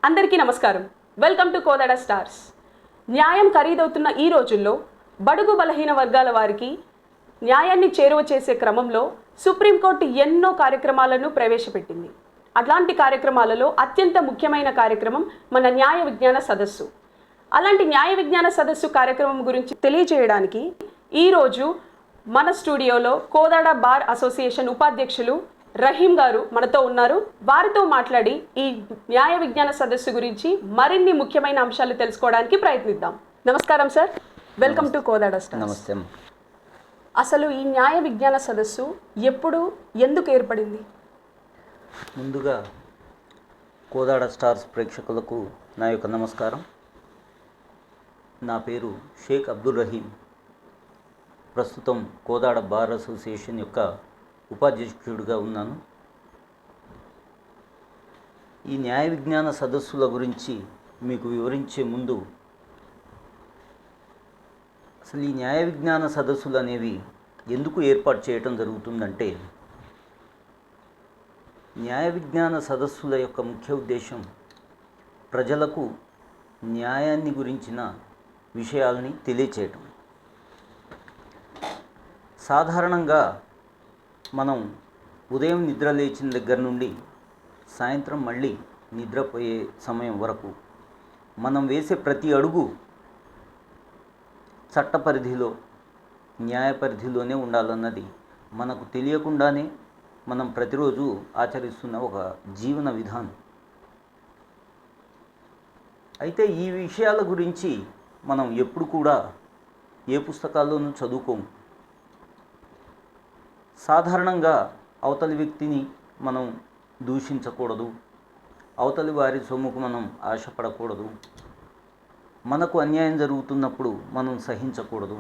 అందరికీ నమస్కారం. Welcome to Kodad stars. న్యాయం ఖరీదవుతున్న ఈ రోజుల్లో బడుగు బలహీన వర్గాల వారికి న్యాయాన్ని చేరువ చేసే క్రమంలో సుప్రీంకోర్టు ఎన్నో కార్యక్రమాలను ప్రవేశపెట్టింది. అట్లాంటి కార్యక్రమాలలో అత్యంత ముఖ్యమైన కార్యక్రమం మన న్యాయ విజ్ఞాన సదస్సు. అలాంటి న్యాయ విజ్ఞాన సదస్సు కార్యక్రమం గురించి తెలియజేయడానికి ఈరోజు మన స్టూడియోలో కోదాడ బార్ అసోసియేషన్ ఉపాధ్యక్షులు రహీం గారు మనతో ఉన్నారు. వారితో మాట్లాడి ఈ న్యాయ విజ్ఞాన సదస్సు గురించి మరిన్ని ముఖ్యమైన అంశాలు తెలుసుకోవడానికి ప్రయత్నిద్దాం. నమస్కారం sir, welcome to Kodad stars. నమస్తే. అసలు ఈ న్యాయ విజ్ఞాన సదస్సు ఎప్పుడు, ఎందుకు ఏర్పడింది? ముందుగా కోదాడ స్టార్స్ ప్రేక్షకులకు నా యొక్క నమస్కారం. నా పేరు షేక్ అబ్దుల్ రహీం. ప్రస్తుతం కోదాడ బార్ అసోసియేషన్ యొక్క ఉపాధ్యక్షుడిగా ఉన్నాను. ఈ న్యాయ విజ్ఞాన సదస్సుల గురించి మీకు వివరించే ముందు అసలు ఈ న్యాయ విజ్ఞాన సదస్సులు అనేవి ఎందుకు ఏర్పాటు చేయటం జరుగుతుందంటే, న్యాయ విజ్ఞాన సదస్సుల యొక్క ముఖ్య ఉద్దేశం ప్రజలకు న్యాయాన్ని గురించిన విషయాల్ని తెలియచేయటం. సాధారణంగా మనం ఉదయం నిద్ర లేచిన దగ్గర నుండి సాయంత్రం మళ్ళీ నిద్రపోయే సమయం వరకు మనం వేసే ప్రతి అడుగు చట్ట పరిధిలో, న్యాయ పరిధిలోనే ఉండాలన్నది మనకు తెలియకుండానే మనం ప్రతిరోజు ఆచరిస్తున్న ఒక జీవన విధానం. అయితే ఈ విషయాల గురించి మనం ఎప్పుడు కూడా ఏ పుస్తకాల్లోనూ చదువుకోము. సాధారణంగా అవతలి వ్యక్తిని మనం దూషించకూడదు, అవతలి వారి సొమ్ముకు మనం ఆశపడకూడదు, మనకు అన్యాయం జరుగుతున్నప్పుడు మనం సహించకూడదు.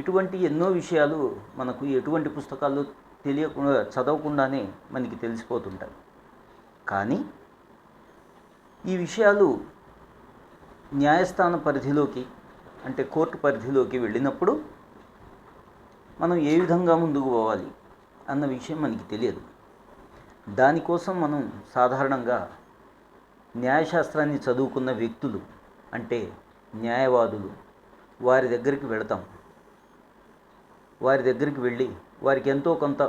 ఇటువంటి ఎన్నో విషయాలు మనకు ఎటువంటి పుస్తకాల్లో తెలియకుండా, చదవకుండానే మనకి తెలిసిపోతుంటాయి. కానీ ఈ విషయాలు న్యాయస్థాన పరిధిలోకి, అంటే కోర్టు పరిధిలోకి వెళ్ళినప్పుడు మనం ఏ విధంగా ముందుకు పోవాలి అన్న విషయం మనకి తెలియదు. దానికోసం మనం సాధారణంగా న్యాయశాస్త్రాన్ని చదువుకున్న వ్యక్తులు, అంటే న్యాయవాదులు, వారి దగ్గరికి వెళతాం. వారి దగ్గరికి వెళ్ళి వారికి ఎంతో కొంత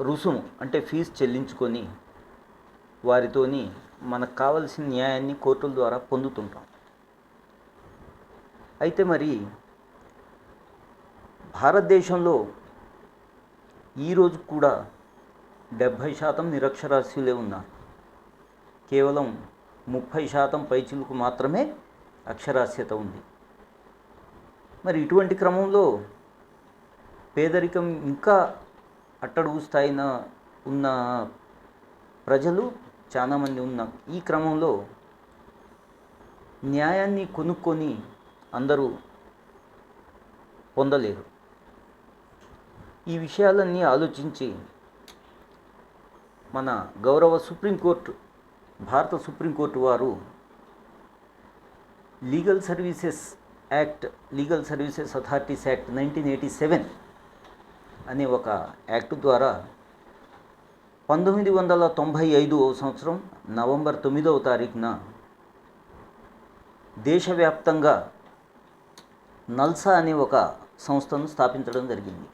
రుసుము, అంటే ఫీజు చెల్లించుకొని వారితోని మనకు కావలసిన న్యాయాన్ని కోర్టుల ద్వారా పొందుతుంటాం. అయితే మరి భారతదేశంలో ఈరోజు కూడా 70% నిరక్షరాస్యులే ఉన్నారు. కేవలం 30% పైచిలకు మాత్రమే అక్షరాస్యత ఉంది. మరి ఇటువంటి క్రమంలో పేదరికం ఇంకా అట్టడుగు స్థాయిన ఉన్న ప్రజలు చాలామంది ఉన్న ఈ క్రమంలో న్యాయాన్ని కొనుక్కొని అందరూ పొందలేరు. ఈ విషయాలన్నీ ఆలోచించి మన గౌరవ సుప్రీంకోర్టు, భారత సుప్రీంకోర్టు వారు లీగల్ సర్వీసెస్ అథారిటీస్ యాక్ట్ 1987 అనే ఒక యాక్ట్ ద్వారా 1995 సంవత్సరం నవంబర్ 9వ తారీఖున దేశవ్యాప్తంగా నల్సా అనే ఒక సంస్థను స్థాపించడం జరిగింది.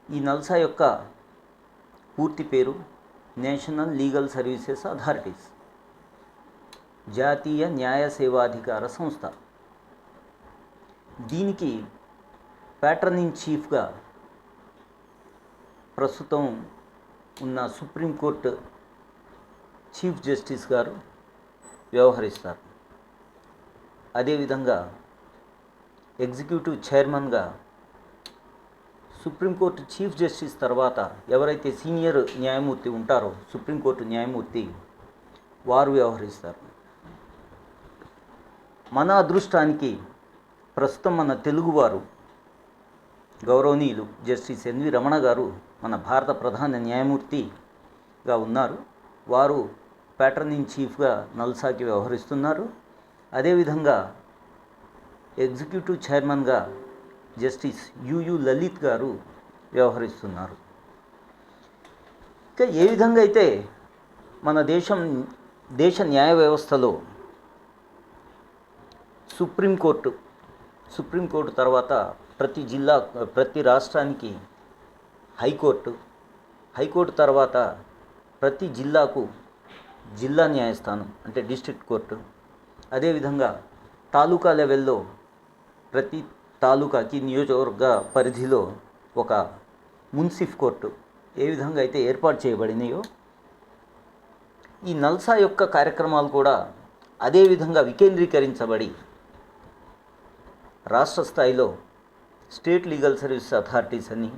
ఈ నల్సా యొక్క పూర్తి పేరు నేషనల్ లీగల్ సర్వీసెస్ అథారిటీస్, జాతీయ న్యాయ సేవాధికార సంస్థ. దీనికి ప్యాట్రన్ ఇన్ చీఫ్గా ప్రస్తుతం ఉన్న సుప్రీంకోర్టు చీఫ్ జస్టిస్ గారు వ్యవహరిస్తారు. అదేవిధంగా ఎగ్జిక్యూటివ్ చైర్మన్గా సుప్రీంకోర్టు చీఫ్ జస్టిస్ తర్వాత ఎవరైతే సీనియర్ న్యాయమూర్తి ఉంటారో, సుప్రీంకోర్టు న్యాయమూర్తి, వారు వ్యవహరిస్తారు. మన అదృష్టానికి ప్రస్తుతం మన తెలుగువారు గౌరవనీయులు జస్టిస్ ఎన్వి రమణ గారు మన భారత ప్రధాన న్యాయమూర్తిగా ఉన్నారు. వారు ప్యాట్రన్ ఇన్ చీఫ్గా నల్సాకి వ్యవహరిస్తున్నారు. అదేవిధంగా ఎగ్జిక్యూటివ్ చైర్మన్గా జస్టిస్ యుయు లలిత్ గారు వ్యవహరిస్తున్నారు. ఇంకా ఏ విధంగా అయితే మన దేశ న్యాయ వ్యవస్థలో సుప్రీంకోర్టు తర్వాత ప్రతి రాష్ట్రానికి హైకోర్టు తర్వాత ప్రతి జిల్లాకు జిల్లా న్యాయస్థానం అంటే డిస్ట్రిక్ట్ కోర్టు, అదేవిధంగా తాలూకా లెవెల్లో ప్రతి తాలూకాకి నియోజకవర్గ పరిధిలో ఒక మున్సిఫ్ కోర్టు ఏ విధంగా అయితే ఏర్పాటు చేయబడినాయో, ఈ నల్సా యొక్క కార్యక్రమాలు కూడా అదే విధంగా వికేంద్రీకరించబడి రాష్ట్ర స్థాయిలో స్టేట్ లీగల్ సర్వీసెస్ అథారిటీస్ అని,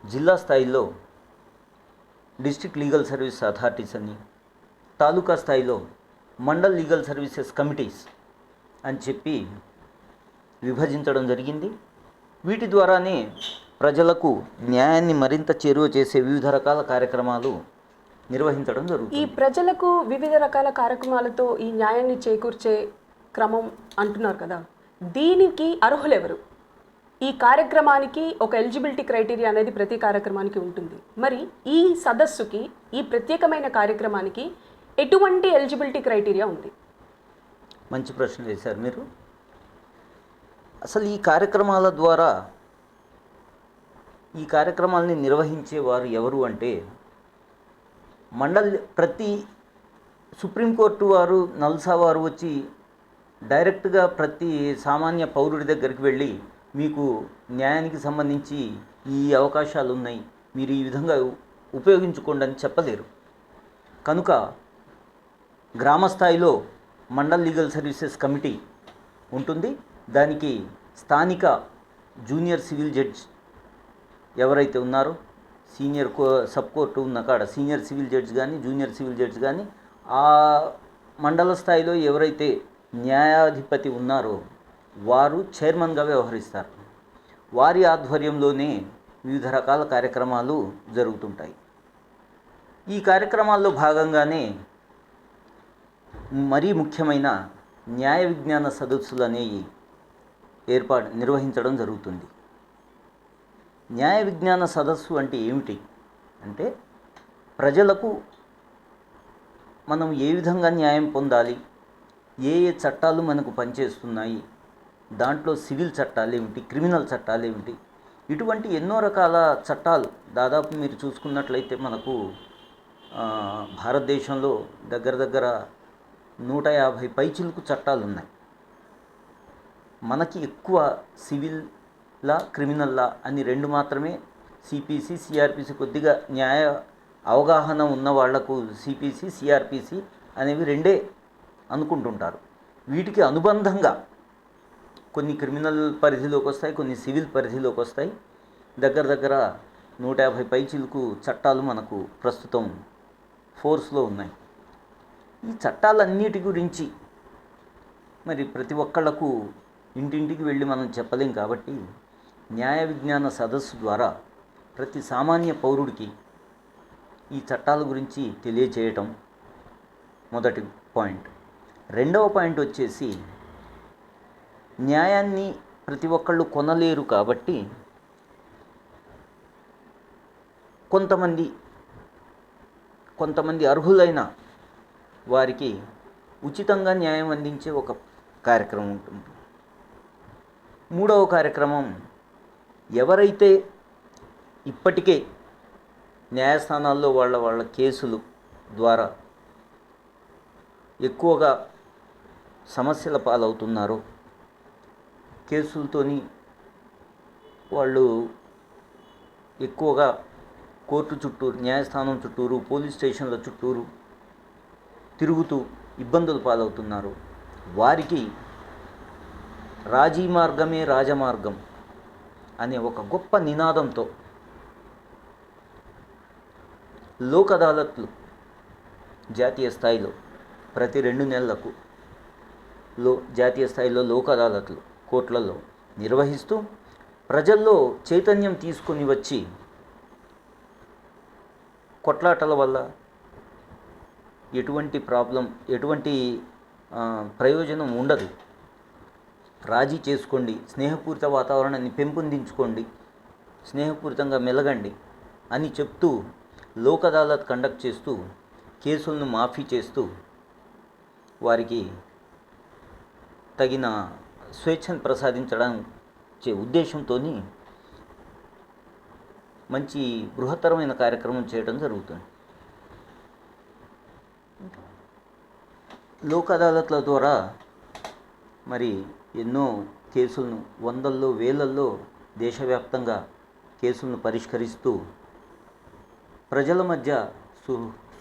జిల్లా స్థాయిలో డిస్ట్రిక్ట్ లీగల్ సర్వీసెస్ అథారిటీస్ అని, తాలూకా స్థాయిలో మండల్ లీగల్ సర్వీసెస్ కమిటీస్ అని చెప్పి విభజించడం జరిగింది. వీటి ద్వారానే ప్రజలకు న్యాయాన్ని మరింత చేరువ చేసే వివిధ రకాల కార్యక్రమాలు నిర్వహించడం జరుగుతుంది. ఈ ప్రజలకు వివిధ రకాల కార్యక్రమాలతో ఈ న్యాయాన్ని చేకూర్చే క్రమం అంటున్నారు కదా, దీనికి అర్హులెవరు? ఈ కార్యక్రమానికి ఒక ఎలిజిబిలిటీ క్రైటీరియా అనేది ప్రతి కార్యక్రమానికి ఉంటుంది. మరి ఈ సదస్సుకి, ఈ ప్రత్యేకమైన కార్యక్రమానికి ఎటువంటి ఎలిజిబిలిటీ క్రైటీరియా ఉంది? మంచి ప్రశ్న వేశారు మీరు. అసలు ఈ కార్యక్రమాలని నిర్వహించే వారు ఎవరు అంటే, ప్రతి సుప్రీంకోర్టు వారు, నల్సా వారు వచ్చి డైరెక్ట్గా ప్రతి సామాన్య పౌరుడి దగ్గరికి వెళ్ళి మీకు న్యాయానికి సంబంధించి ఈ అవకాశాలు ఉన్నాయి, మీరు ఈ విధంగా ఉపయోగించుకోండి అని చెప్పలేరు. కనుక గ్రామ స్థాయిలో మండల్ లీగల్ సర్వీసెస్ కమిటీ ఉంటుంది. దానికి స్థానిక జూనియర్ సివిల్ జడ్జ్ ఎవరైతే ఉన్నారో, సబ్ కోర్టు ఉన్న కాడ సీనియర్ సివిల్ జడ్జ్ కానీ జూనియర్ సివిల్ జడ్జ్ కానీ, ఆ మండల స్థాయిలో ఎవరైతే న్యాయాధిపతి ఉన్నారో వారు చైర్మన్గా వ్యవహరిస్తారు. వారి ఆధ్వర్యంలోనే వివిధ రకాల కార్యక్రమాలు జరుగుతుంటాయి. ఈ కార్యక్రమాల్లో భాగంగానే మరీ ముఖ్యమైన న్యాయ విజ్ఞాన సదస్సులు అనేవి నిర్వహించడం జరుగుతుంది. న్యాయ విజ్ఞాన సదస్సు అంటే ఏమిటి అంటే, ప్రజలకు మనం ఏ విధంగా న్యాయం పొందాలి, ఏ చట్టాలు మనకు పనిచేస్తున్నాయి, దాంట్లో సివిల్ చట్టాలు ఏమిటి, క్రిమినల్ చట్టాలు ఏమిటి, ఇటువంటి ఎన్నో రకాల చట్టాలు దాదాపు మీరు చూసుకున్నట్లయితే మనకు భారతదేశంలో దగ్గర 150 పైచిలుకు చట్టాలు ఉన్నాయి. మనకి ఎక్కువ సివిల్ లా, క్రిమినల్ లా అని రెండు మాత్రమే. సిపిసి, సిఆర్పిసి కొద్దిగా న్యాయ అవగాహన ఉన్న వాళ్లకు సిపిసి, సిఆర్పిసి అనేవి రెండే అనుకుంటుంటారు. వీటికి అనుబంధంగా కొన్ని క్రిమినల్ పరిధిలోకి వస్తాయి, కొన్ని సివిల్ పరిధిలోకి వస్తాయి. దగ్గర 150 పైచిలుకు చట్టాలు మనకు ప్రస్తుతం ఫోర్స్లో ఉన్నాయి. ఈ చట్టాలన్నిటి గురించి మరి ప్రతి ఒక్కళ్లకు ఇంటింటికి వెళ్ళి మనం చెప్పలేం. కాబట్టి న్యాయ విజ్ఞాన సదస్సు ద్వారా ప్రతి సామాన్య పౌరుడికి ఈ చట్టాల గురించి తెలియచేయటం మొదటి పాయింట్. రెండవ పాయింట్ వచ్చేసి, న్యాయాన్ని ప్రతి ఒక్కళ్ళు కొనలేరు కాబట్టి కొంతమంది అర్హులైన వారికి ఉచితంగా న్యాయం అందించే ఒక కార్యక్రమం ఉంటుంది. మూడవ కార్యక్రమం, ఎవరైతే ఇప్పటికే న్యాయస్థానాల్లో వాళ్ళ కేసులు ద్వారా ఎక్కువగా సమస్యల పాలవుతున్నారో, కేసులతోని వాళ్ళు ఎక్కువగా కోర్టు చుట్టూరు, న్యాయస్థానం చుట్టూరు, పోలీస్ స్టేషన్ల చుట్టూరు తిరుగుతూ ఇబ్బందులు పాలవుతున్నారు, వారికి రాజీ మార్గమే రాజమార్గం అనే ఒక గొప్ప నినాదంతో లోక్ అదాలత్లు జాతీయ స్థాయిలో ప్రతి 2 నెలలకు జాతీయ స్థాయిలో లోక్ అదాలత్లు కోర్టులలో నిర్వహిస్తూ ప్రజల్లో చైతన్యం తీసుకొని వచ్చి, కొట్లాటల వల్ల ఎటువంటి ప్రయోజనం ఉండదు, రాజీ చేసుకోండి, స్నేహపూరిత వాతావరణాన్ని పెంపొందించుకోండి, స్నేహపూరితంగా మెలగండి అని చెప్తూ లోక్ అదాలత్ కండక్ట్ చేస్తూ కేసులను మాఫీ చేస్తూ వారికి తగిన స్వేచ్ఛను ప్రసాదించడం ఉద్దేశంతో మంచి బృహత్తరమైన కార్యక్రమం చేయడం జరుగుతుంది. లోక్ అదాలత్ల ద్వారా మరి ఎన్నో కేసులను వందల్లో వేలల్లో దేశవ్యాప్తంగా కేసులను పరిష్కరిస్తూ ప్రజల మధ్య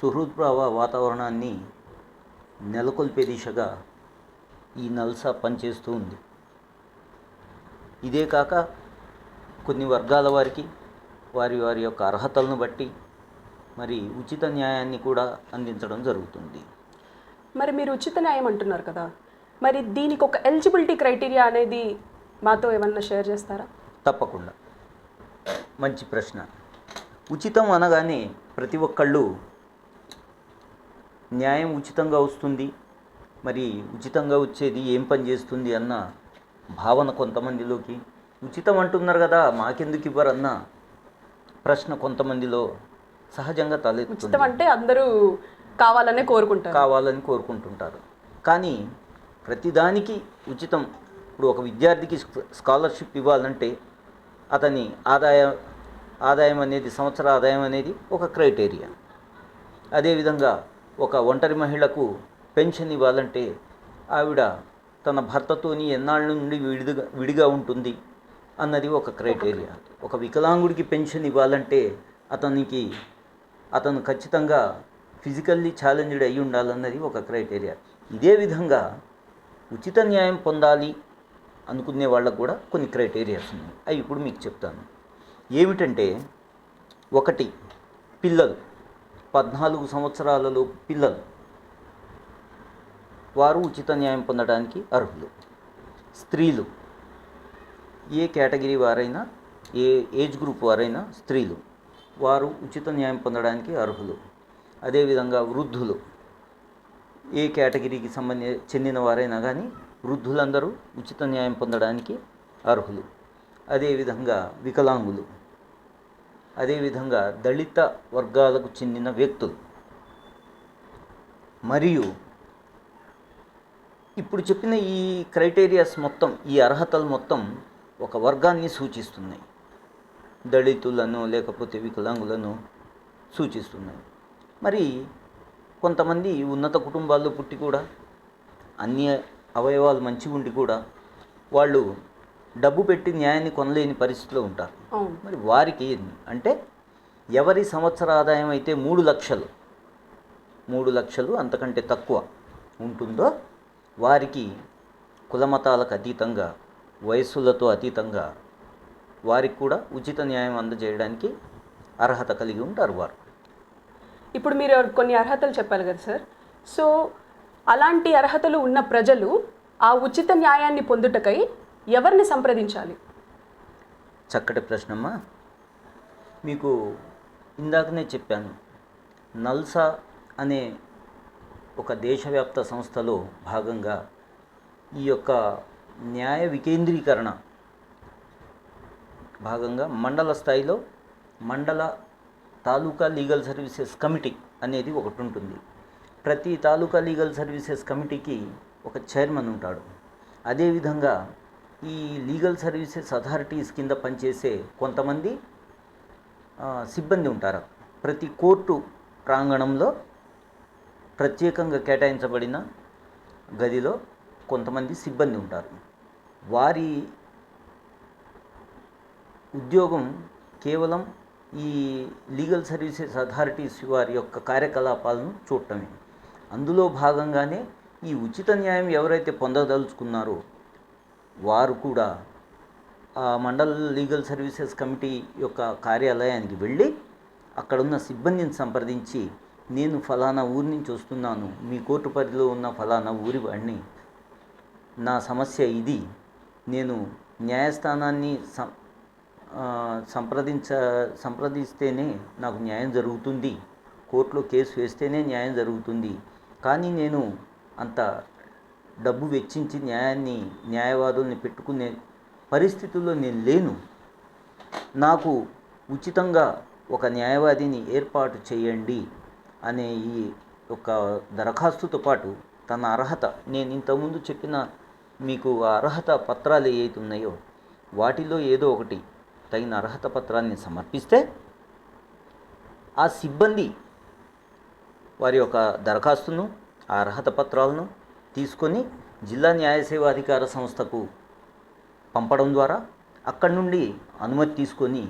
సుహృద్భావ వాతావరణాన్ని నెలకొల్పే దిశగా ఈ నల్సా పనిచేస్తూ ఉంది. ఇదే కాక కొన్ని వర్గాల వారికి వారి వారి యొక్క అర్హతలను బట్టి మరి ఉచిత న్యాయాన్ని కూడా అందించడం జరుగుతుంది. మరి మీరు ఉచిత న్యాయం అంటున్నారు కదా, మరి దీనికి ఒక ఎలిజిబిలిటీ క్రైటీరియా అనేది మాతో ఏమన్నా షేర్ చేస్తారా? తప్పకుండా. మంచి ప్రశ్న. ఉచితం అనగానే ప్రతి ఒక్కళ్ళు న్యాయం ఉచితంగా వస్తుంది, మరి ఉచితంగా వచ్చేది ఏం పని చేస్తుంది అన్న భావన కొంతమందిలోకి, ఉచితం అంటున్నారు కదా మాకెందుకు ఇవ్వరన్న ప్రశ్న కొంతమందిలో సహజంగా తలెత్తుతుంది. ఉచితం అంటే అందరూ కావాలని కోరుకుంటుంటారు. కానీ ప్రతిదానికి ఉచితం. ఇప్పుడు ఒక విద్యార్థికి స్కాలర్షిప్ ఇవ్వాలంటే అతని ఆదాయం అనేది, సంవత్సర ఆదాయం అనేది ఒక క్రైటీరియా. అదేవిధంగా ఒక ఒంటరి మహిళకు పెన్షన్ ఇవ్వాలంటే ఆవిడ తన భర్తతోని ఎన్నాళ్ళ నుండి విడిగా ఉంటుంది అన్నది ఒక క్రైటీరియా. ఒక వికలాంగుడికి పెన్షన్ ఇవ్వాలంటే అతను ఖచ్చితంగా ఫిజికల్లీ ఛాలెంజ్డ్ అయి ఉండాలన్నది ఒక క్రైటీరియా. ఇదే విధంగా ఉచిత న్యాయం పొందాలి అనుకునే వాళ్ళకు కూడా కొన్ని క్రైటీరియాస్ ఉన్నాయి. అవి ఇప్పుడు మీకు చెప్తాను. ఏమిటంటే, ఒకటి, పిల్లలు 14 సంవత్సరాలలో పిల్లలు వారు ఉచిత న్యాయం పొందడానికి అర్హులు. స్త్రీలు, ఏ కేటగిరీ వారైనా, ఏ ఏజ్ గ్రూప్ వారైనా స్త్రీలు వారు ఉచిత న్యాయం పొందడానికి అర్హులు. అదేవిధంగా వృద్ధులు, ఏ కేటగిరీకి చెందిన వారైనా కానీ వృద్ధులందరూ ఉచిత న్యాయం పొందడానికి అర్హులు. అదేవిధంగా వికలాంగులు, అదేవిధంగా దళిత వర్గాలకు చెందిన వ్యక్తులు. మరియు ఇప్పుడు చెప్పిన ఈ క్రైటీరియాస్ మొత్తం, ఈ అర్హతలు మొత్తం ఒక వర్గాన్ని సూచిస్తున్నాయి. దళితులను లేకపోతే వికలాంగులను సూచిస్తున్నాయి. మరి కొంతమంది ఉన్నత కుటుంబాల్లో పుట్టి కూడా, అన్ని అవయవాలు మంచిగా ఉండి కూడా వాళ్ళు డబ్బు పెట్టి న్యాయాన్ని కొనలేని పరిస్థితిలో ఉంటారు. మరి వారికి అంటే ఎవరి సంవత్సర ఆదాయం అయితే 3 లక్షలు అంతకంటే తక్కువ ఉంటుందో వారికి కులమతాలకు అతీతంగా, వయస్సులతో అతీతంగా వారికి కూడా ఉచిత న్యాయం అందజేయడానికి అర్హత కలిగి ఉంటారు వారు. ఇప్పుడు మీరు కొన్ని అర్హతలు చెప్పారు కదా సార్, సో అలాంటి అర్హతలు ఉన్న ప్రజలు ఆ ఉచిత న్యాయాన్ని పొందుటకై ఎవరిని సంప్రదించాలి? చక్కటి ప్రశ్నమ్మా. మీకు ఇందాకనే చెప్పాను, నల్సా అనే ఒక దేశవ్యాప్త సంస్థలో భాగంగా ఈ యొక్క న్యాయ వికేంద్రీకరణ భాగంగా మండల స్థాయిలో మండల తాలూకా లీగల్ సర్వీసెస్ కమిటీ అనేది ఒకటి ఉంటుంది. ప్రతి తాలూకా లీగల్ సర్వీసెస్ కమిటీకి ఒక చైర్మన్ ఉంటాడు. అదేవిధంగా ఈ లీగల్ సర్వీసెస్ అథారిటీస్ కింద పనిచేసే కొంతమంది సిబ్బంది ఉంటారు. ప్రతి కోర్టు ప్రాంగణంలో ప్రత్యేకంగా కేటాయించబడిన గదిలో కొంతమంది సిబ్బంది ఉంటారు. వారి ఉద్యోగం కేవలం ఈ లీగల్ సర్వీసెస్ అథారిటీస్ వారి యొక్క కార్యకలాపాలను చూడటమే. అందులో భాగంగానే ఈ ఉచిత న్యాయం ఎవరైతే పొందదలుచుకున్నారో వారు కూడా ఆ మండల లీగల్ సర్వీసెస్ కమిటీ యొక్క కార్యాలయానికి వెళ్ళి అక్కడున్న సిబ్బందిని సంప్రదించి, నేను ఫలానా ఊరి నుంచి వస్తున్నాను, మీ కోర్టు పరిధిలో ఉన్న ఫలానా ఊరి వాడిని, నా సమస్య ఇది, నేను న్యాయస్థానాన్ని సంప్రదిస్తేనే నాకు న్యాయం జరుగుతుంది, కోర్టులో కేసు వేస్తేనే న్యాయం జరుగుతుంది, కానీ నేను అంత డబ్బు వెచ్చించి న్యాయవాదుల్ని పెట్టుకునే పరిస్థితుల్లో నేను లేను, నాకు ఉచితంగా ఒక న్యాయవాదిని ఏర్పాటు చేయండి అనే ఈ ఒక దరఖాస్తుతో పాటు తన అర్హత, నేను ఇంతకుముందు చెప్పిన మీకు ఆ అర్హత పత్రాలు ఏవైతే ఉన్నాయో వాటిలో ఏదో ఒకటి తగిన అర్హత పత్రాన్ని సమర్పిస్తే ఆ సిబ్బంది వారి యొక్క దరఖాస్తును, ఆ అర్హత పత్రాలను తీసుకొని జిల్లా న్యాయ సేవాధికార సంస్థకు పంపడం ద్వారా అక్కడి నుండి అనుమతి తీసుకొని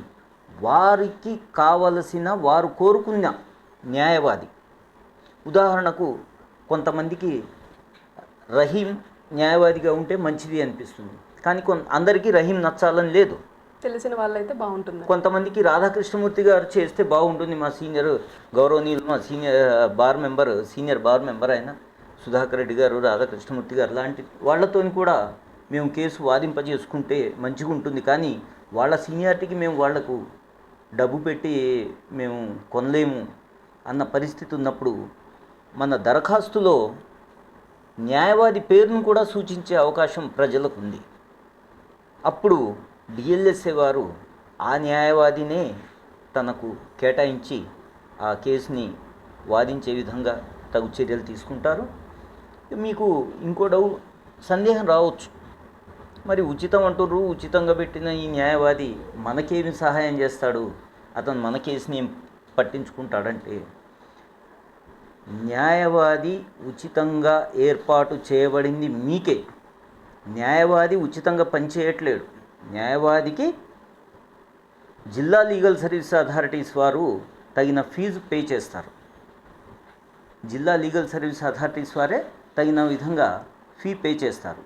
వారికి కావలసిన, వారు కోరుకున్న న్యాయవాది, ఉదాహరణకు కొంతమందికి రహీం న్యాయవాదిగా ఉంటే మంచిది అనిపిస్తుంది, కానీ అందరికీ రహీం నచ్చాలని లేదు. తెలిసిన వాళ్ళైతే బాగుంటుంది. కొంతమందికి రాధాకృష్ణమూర్తి గారు చేస్తే బాగుంటుంది, మా సీనియర్ గౌరవనీయులు, మా సీనియర్ బార్ మెంబర్ అయిన సుధాకర్ రెడ్డి గారు, రాధాకృష్ణమూర్తి గారు లాంటి వాళ్ళతో కూడా మేము కేసు వాదింపజేసుకుంటే మంచిగా ఉంటుంది, కానీ వాళ్ళ సీనియారిటీకి మేము వాళ్లకు డబ్బు పెట్టి మేము కొనలేము అన్న పరిస్థితి ఉన్నప్పుడు మన దరఖాస్తులో న్యాయవాది పేరును కూడా సూచించే అవకాశం ప్రజలకు ఉంది. అప్పుడు డిఎల్ఎస్ఏ వారు ఆ న్యాయవాదినే తనకు కేటాయించి ఆ కేసుని వాదించే విధంగా తగు చర్యలు తీసుకుంటారు. మీకు ఇంకో సందేహం రావచ్చు, మరి ఉచితం అంటుర్రు, ఉచితంగా పెట్టిన ఈ న్యాయవాది మనకేమి సహాయం చేస్తాడు, అతను మన కేసుని ఏం పట్టించుకుంటాడంటే, న్యాయవాది ఉచితంగా ఏర్పాటు చేయబడింది మీకే. న్యాయవాది ఉచితంగా పనిచేయట్లేడు. న్యాయవాదికి జిల్లా లీగల్ సర్వీస్ అథారిటీస్ వారు తగిన ఫీజు పే చేస్తారు. జిల్లా లీగల్ సర్వీస్ అథారిటీస్ వారే తగిన విధంగా ఫీ పే చేస్తారు.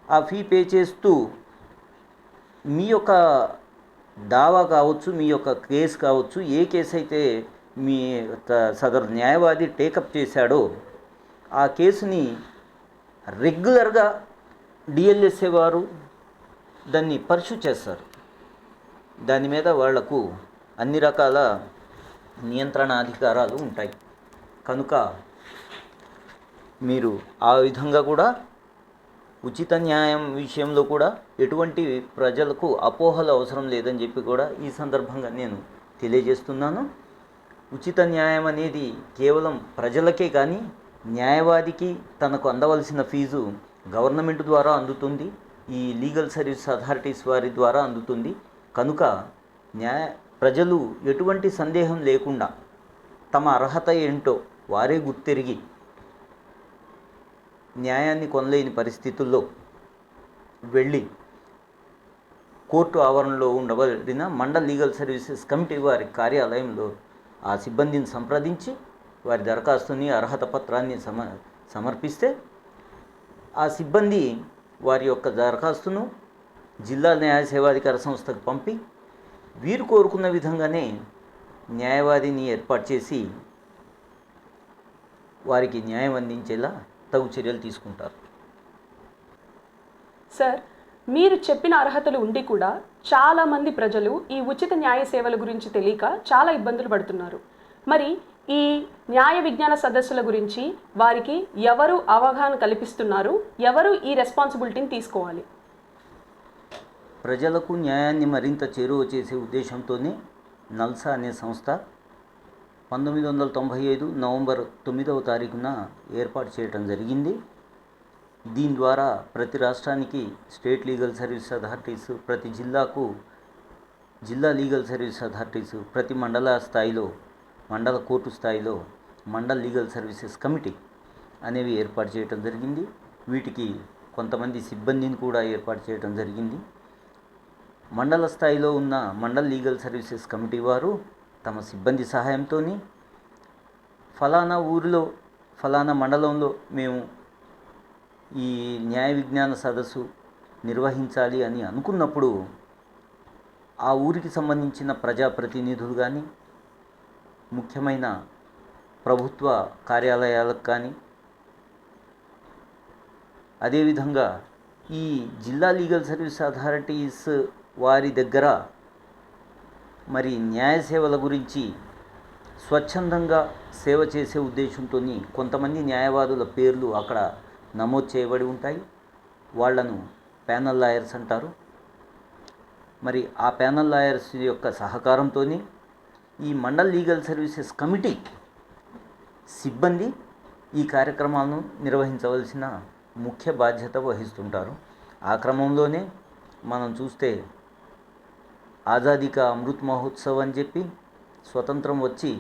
ఆ ఫీ పే చేస్తూ మీ యొక్క దావా కావచ్చు, మీ యొక్క కేసు కావచ్చు, ఏ కేసు అయితే మీ సదరు న్యాయవాది టేకప్ చేశాడో ఆ కేసుని రెగ్యులర్గా డిఎల్ఎస్ఏ వారు దాన్ని పర్సూ చేస్తారు. దాని మీద వాళ్లకు అన్ని రకాల నియంత్రణ అధికారాలు ఉంటాయి. కనుక మీరు ఆ విధంగా కూడా ఉచిత న్యాయం విషయంలో కూడా ఎటువంటి ప్రజలకు అపోహలు అవసరం లేదని చెప్పి కూడా ఈ సందర్భంగా నేను తెలియజేస్తున్నాను. ఉచిత న్యాయం అనేది కేవలం ప్రజలకే కానీ న్యాయవాదికి తనకు అందవలసిన ఫీజు గవర్నమెంట్ ద్వారా అందుతుంది, ఈ లీగల్ సర్వీస్ అథారిటీస్ వారి ద్వారా అందుతుంది. కనుక ప్రజలు ఎటువంటి సందేహం లేకుండా తమ అర్హత ఏంటో వారే గుర్తెరిగి న్యాయాన్ని కొనలేని పరిస్థితుల్లో వెళ్ళి కోర్టు ఆవరణలో ఉండబడిన మండల్ లీగల్ సర్వీసెస్ కమిటీ వారి కార్యాలయంలో ఆ సిబ్బందిని సంప్రదించి వారి దరఖాస్తుని, అర్హత పత్రాన్ని సమర్పిస్తే ఆ సిబ్బంది వారి యొక్క దరఖాస్తును జిల్లా న్యాయ సేవాధికార సంస్థకు పంపి వీరు కోరుకున్న విధంగానే న్యాయవాదిని ఏర్పాటు చేసి వారికి న్యాయం అందించేలా తగు చర్యలు తీసుకుంటారు. సార్, మీరు చెప్పిన అర్హతలు ఉండి కూడా చాలామంది ప్రజలు ఈ ఉచిత న్యాయ సేవల గురించి తెలియక చాలా ఇబ్బందులు పడుతున్నారు. మరి ఈ న్యాయ విజ్ఞాన సదస్సుల గురించి వారికి ఎవరు అవగాహన కల్పిస్తున్నారు, ఎవరు ఈ రెస్పాన్సిబిలిటీని తీసుకోవాలి? ప్రజలకు న్యాయాన్ని మరింత చేరువ చేసే ఉద్దేశంతోనే నల్సా అనే సంస్థ 1995 నవంబర్ 9వ తారీఖున ఏర్పాటు చేయడం జరిగింది. దీని ద్వారా ప్రతి రాష్ట్రానికి స్టేట్ లీగల్ సర్వీస్ అథారిటీస్, ప్రతి జిల్లాకు జిల్లా లీగల్ సర్వీస్ అథారిటీస్, ప్రతి మండల స్థాయిలో, మండల కోర్టు స్థాయిలో మండల్ లీగల్ సర్వీసెస్ కమిటీ అనేవి ఏర్పాటు చేయడం జరిగింది. వీటికి కొంతమంది సిబ్బందిని కూడా ఏర్పాటు చేయడం జరిగింది. మండల స్థాయిలో ఉన్న మండల్ లీగల్ సర్వీసెస్ కమిటీ వారు తమ సిబ్బంది సహాయంతో ఫలానా ఊరిలో, ఫలానా మండలంలో మేము ఈ న్యాయ విజ్ఞాన సదస్సు నిర్వహించాలి అని అనుకున్నప్పుడు ఆ ఊరికి సంబంధించిన ప్రజాప్రతినిధులు కానీ, ముఖ్యమైన ప్రభుత్వ కార్యాలయాలకు కానీ, అదేవిధంగా ఈ జిల్లా లీగల్ సర్వీస్ అథారిటీస్ వారి దగ్గర మరి న్యాయ సేవల గురించి స్వచ్ఛందంగా సేవ చేసే ఉద్దేశంతో కొంతమంది న్యాయవాదుల పేర్లు అక్కడ నమోదు చేయబడి ఉంటాయి. వాళ్లను ప్యానల్ లాయర్స్ అంటారు. మరి ఆ ప్యానల్ లాయర్స్ యొక్క సహకారంతో ఈ మండల్ లీగల్ సర్వీసెస్ కమిటీ సిబ్బంది ఈ కార్యక్రమాలను నిర్వహించవలసిన ముఖ్య బాధ్యత వహిస్తుంటారు. ఆ క్రమంలోనే మనం చూస్తే ఆజాదీ కా అమృత్ మహోత్సవ్ అని చెప్పి స్వతంత్రం వచ్చి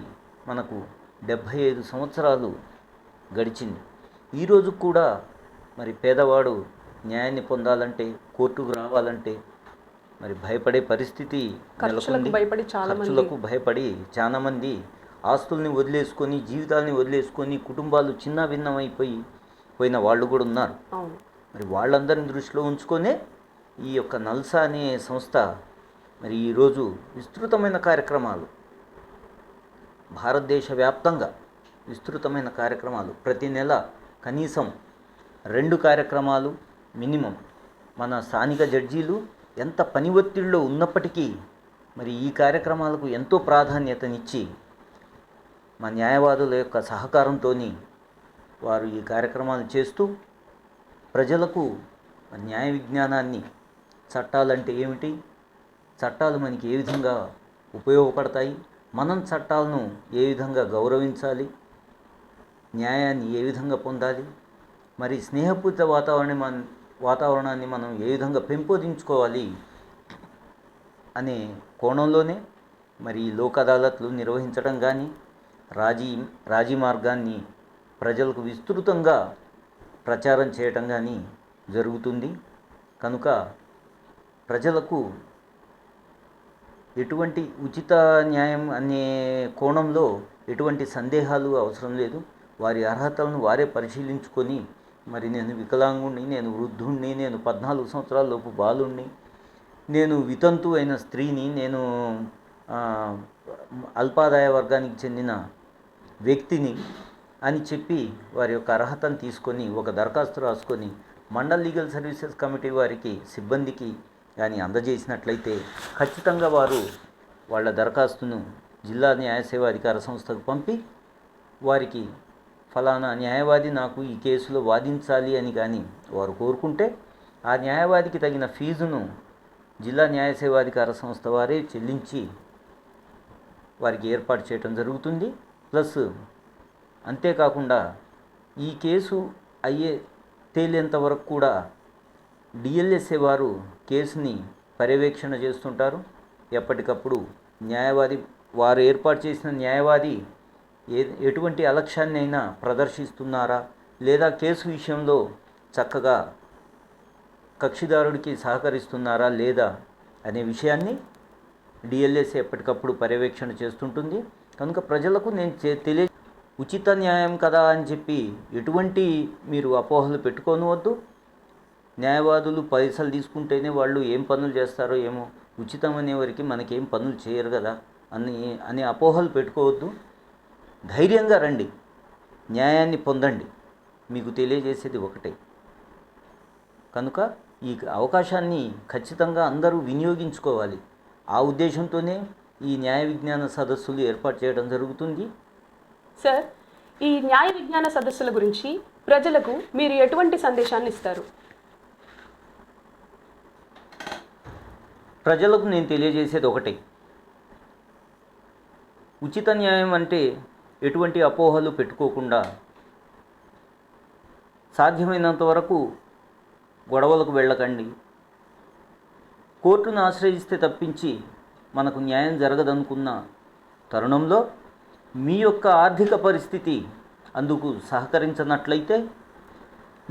మనకు 75 సంవత్సరాలు గడిచింది. ఈరోజు కూడా మరి పేదవాడు న్యాయాన్ని పొందాలంటే, కోర్టుకు రావాలంటే మరి భయపడే పరిస్థితి నెలకొంది. ఖర్చులకు భయపడి చాలామంది ఆస్తుల్ని వదిలేసుకొని, జీవితాలని వదిలేసుకొని, కుటుంబాలు చిన్న భిన్నమైపోయిన వాళ్ళు కూడా ఉన్నారు. మరి వాళ్ళందరిని దృష్టిలో ఉంచుకొనే ఈ యొక్క నల్సా అనే సంస్థ మరి ఈరోజు విస్తృతమైన కార్యక్రమాలు, భారతదేశ వ్యాప్తంగా విస్తృతమైన కార్యక్రమాలు, ప్రతి నెల కనీసం 2 కార్యక్రమాలు మినిమం. మన స్థానిక జడ్జీలు ఎంత పని ఒత్తిడిలో ఉన్నప్పటికీ మరి ఈ కార్యక్రమాలకు ఎంతో ప్రాధాన్యతనిచ్చి మా న్యాయవాదుల యొక్క సహకారంతో వారు ఈ కార్యక్రమాలు చేస్తూ ప్రజలకు న్యాయ విజ్ఞానాన్ని, చట్టాలంటే ఏమిటి, చట్టాలు మనకి ఏ విధంగా ఉపయోగపడతాయి, మనం చట్టాలను ఏ విధంగా గౌరవించాలి, న్యాయాన్ని ఏ విధంగా పొందాలి, మరి స్నేహపూరిత వాతావరణాన్ని మనం ఏ విధంగా పెంపొందించుకోవాలి అనే కోణంలోనే మరి ఈ లోక్ అదాలత్లు నిర్వహించడం కానీ, రాజీ మార్గాన్ని ప్రజలకు విస్తృతంగా ప్రచారం చేయటం కానీ జరుగుతుంది. కనుక ప్రజలకు ఎటువంటి ఉచిత న్యాయం అనే కోణంలో ఎటువంటి సందేహాలు అవసరం లేదు. వారి అర్హతలను వారే పరిశీలించుకొని, మరి నేను వికలాంగుణ్ణి, నేను వృద్ధుణ్ణి, నేను 14 సంవత్సరాల లోపు బాలుణ్ణి, నేను వితంతు అయిన స్త్రీని, నేను అల్పాదాయ వర్గానికి చెందిన వ్యక్తిని అని చెప్పి వారి యొక్క అర్హతను తీసుకొని ఒక దరఖాస్తు రాసుకొని మండల్ లీగల్ సర్వీసెస్ కమిటీ వారికి, సిబ్బందికి కానీ అందజేసినట్లయితే ఖచ్చితంగా వారు వాళ్ళ దరఖాస్తును జిల్లా న్యాయ సేవా అధికార సంస్థకు పంపి వారికి ఫలానా న్యాయవాది నాకు ఈ కేసులో వాదించాలి అని కానీ వారు కోరుకుంటే ఆ న్యాయవాదికి తగిన ఫీజును జిల్లా న్యాయ సేవాధికార సంస్థ వారే చెల్లించి వారికి ఏర్పాటు చేయడం జరుగుతుంది. ప్లస్ అంతేకాకుండా ఈ కేసు తేలేంత వరకు కూడా డిఎల్ఎస్ఏ వారు కేసుని పర్యవేక్షణ చేస్తుంటారు. ఎప్పటికప్పుడు వారు ఏర్పాటు చేసిన న్యాయవాది ఎటువంటి అలక్ష్యాన్ని అయినా ప్రదర్శిస్తున్నారా, లేదా కేసు విషయంలో చక్కగా కక్షిదారుడికి సహకరిస్తున్నారా లేదా అనే విషయాన్ని డిఎల్ఎస్ఏ ఎప్పటికప్పుడు పర్యవేక్షణ చేస్తుంటుంది. కనుక ప్రజలకు నేను ఉచిత న్యాయం కదా అని చెప్పి ఎటువంటి మీరు అపోహలు పెట్టుకోనవద్దు. న్యాయవాదులు పైసలు తీసుకుంటేనే వాళ్ళు ఏం పనులు చేస్తారో ఏమో, ఉచితం అనేవారికి మనకేం పనులు చేయరు కదా అనే అపోహలు పెట్టుకోవద్దు. ధైర్యంగా రండి, న్యాయాన్ని పొందండి. మీకు తెలియజేసేది ఒకటే. కనుక ఈ అవకాశాన్ని ఖచ్చితంగా అందరూ వినియోగించుకోవాలి. ఆ ఉద్దేశంతోనే ఈ న్యాయ విజ్ఞాన సదస్సులు ఏర్పాటు చేయడం జరుగుతుంది. సార్, ఈ న్యాయ విజ్ఞాన సదస్సుల గురించి ప్రజలకు మీరు ఎటువంటి సందేశాన్ని ఇస్తారు? ప్రజలకు నేను తెలియజేసేది ఒకటే. ఉచిత న్యాయం అంటే ఎటువంటి అపోహలు పెట్టుకోకుండా సాధ్యమైనంత వరకు గొడవలకు వెళ్ళకండి. కోర్టును ఆశ్రయిస్తే తప్పించి మనకు న్యాయం జరగదనుకున్న తరుణంలో మీ యొక్క ఆర్థిక పరిస్థితి అందుకు సహకరించనట్లయితే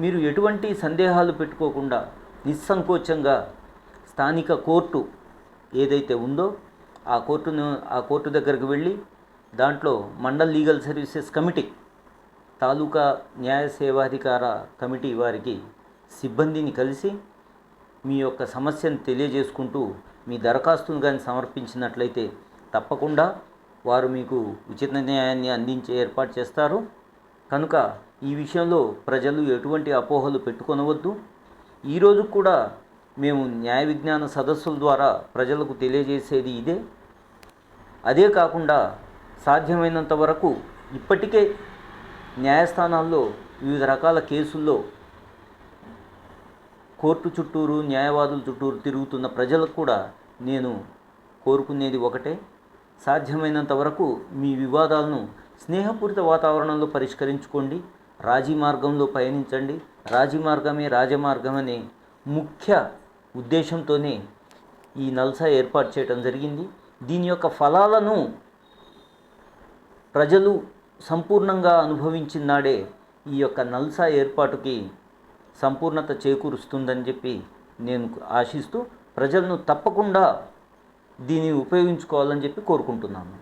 మీరు ఎటువంటి సందేహాలు పెట్టుకోకుండా నిస్సంకోచంగా స్థానిక కోర్టు ఏదైతే ఉందో ఆ కోర్టు దగ్గరికి వెళ్ళి దాంట్లో మండల్ లీగల్ సర్వీసెస్ కమిటీ, తాలూకా న్యాయ సేవాధికార కమిటీ వారికి సిబ్బందిని కలిసి మీ యొక్క సమస్యను తెలియజేసుకుంటూ మీ దరఖాస్తును కానీ సమర్పించినట్లయితే తప్పకుండా వారు మీకు ఉచిత న్యాయాన్ని అందించే ఏర్పాటు చేస్తారు. కనుక ఈ విషయంలో ప్రజలు ఎటువంటి అపోహలు పెట్టుకొనవద్దు. ఈరోజు కూడా మేము న్యాయ విజ్ఞాన సదస్సుల ద్వారా ప్రజలకు తెలియజేసేది ఇదే. అదే కాకుండా సాధ్యమైనంత వరకు ఇప్పటికే న్యాయస్థానాల్లో వివిధ రకాల కేసుల్లో కోర్టు చుట్టూరు, న్యాయవాదుల చుట్టూరు తిరుగుతున్న ప్రజలకు కూడా నేను కోరుకునేది ఒకటే. సాధ్యమైనంత వరకు మీ వివాదాలను స్నేహపూరిత వాతావరణంలో పరిష్కరించుకోండి. రాజీ మార్గంలో పయనించండి. రాజీ మార్గమే రాజమార్గం అనే ముఖ్య ఉద్దేశంతోనే ఈ నల్సా ఏర్పాటు చేయడం జరిగింది. దీని యొక్క ఫలాలను ప్రజలు సంపూర్ణంగా అనుభవించిన నాడే ఈ యొక్క నల్సా ఏర్పాటుకి సంపూర్ణత చేకూరుస్తుందని చెప్పి నేను ఆశిస్తూ ప్రజలను తప్పకుండా దీన్ని ఉపయోగించుకోవాలని చెప్పి కోరుకుంటున్నాను.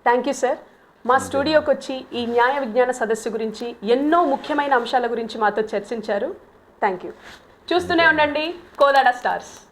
Thank you sir. మా స్టూడియోకి వచ్చి ఈ న్యాయ విజ్ఞాన సదస్సు గురించి ఎన్నో ముఖ్యమైన అంశాల గురించి మాతో చర్చించారు. Thank you. చూస్తూనే ఉండండి కోదాడ స్టార్స్.